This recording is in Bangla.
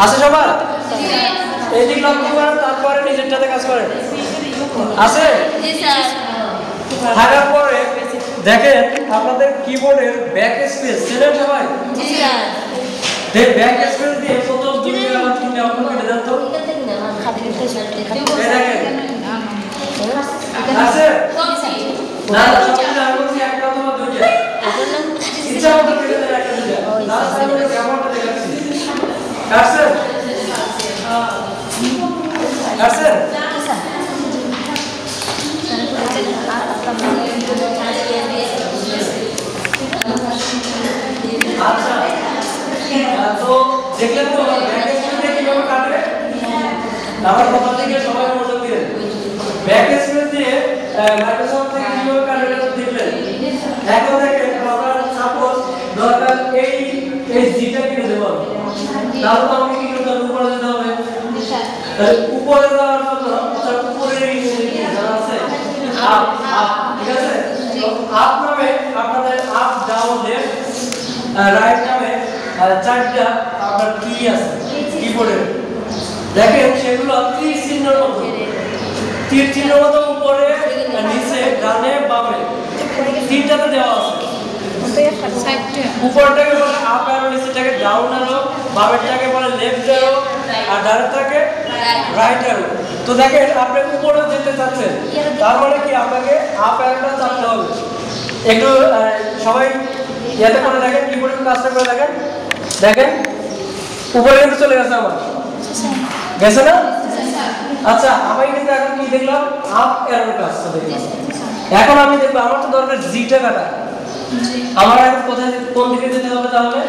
আছে সবার? এদিক লক্ষ্য করেন, তারপরে নিজেরটাতে কাজ করেন। আছে? থাকার পরে দেখেন আপনাদের কিবোর্ডের ব্যাক স্পেস চেনেন সবাই? ব্যাক স্পেস দিয়ে প্রথম 2 আর 3 অক্ষর কেটে দেন তো। আছে? না সবটা আমি বলছি একটা অথবা দুইটা। ইচ্ছা মতো কেটে দেন একটা দুইটা। না তাহলে কেমনটা দেখাচ্ছি। আছে? আছে? আচ্ছা তো দেখলেন তো ব্যাক স্পেস দিয়ে কিভাবে কাটবে? আমার কথা থেকে সবাই মনোযোগ দিন। ব্যাক স্পেস দিয়ে মাইক্রোসফট থেকে কিভাবে কাটবে এটা দেখলেন। এখন দেখেন আমরা সাপোজ দরকার এই জিটা কেটে দেব। তাহলে তো আমাকে কি করতে হবে? উপরে যেতে হবে। উপরে যাওয়ার জন্য তার উপরে জানা আছে আপ আপ, ঠিক আছে? তো আপ নামে আপনাদের আপ ডাউন লেফট রাইট নামে চারটা আপনার কি আছে কিবোর্ডে। দেখেন সেগুলো তীর চিহ্নের মতো, তীর চিহ্ন মতো উপরে নিচে ডানে বামে তিনটাতে দেওয়া আছে। উপরটাকে বলে আপ অ্যারো, নিচেটাকে ডাউন অ্যারো, বামেরটাকে বলে লেফট অ্যারো আর ডানেরটাকে রাইট অ্যারো। তো দেখেন আপনি উপরে যেতে চাচ্ছেন, তার মানে কি আপনাকে আপ অ্যারোটা চাপতে হবে। একটু সবাই ইয়াতে করে দেখেন, কিবোর্ডের কাজটা করে দেখেন। দেখেন উপরে কিন্তু চলে গেছে আমার, গেছে না? আচ্ছা আমি কিন্তু এখন কি দেখলাম? আপ অ্যারোর কাজটা দেখলাম। এখন আমি দেখবো আমার তো দরকার জিটা কাটা। আমার এখন কোথায় কোন দিকে যেতে হবে তাহলে?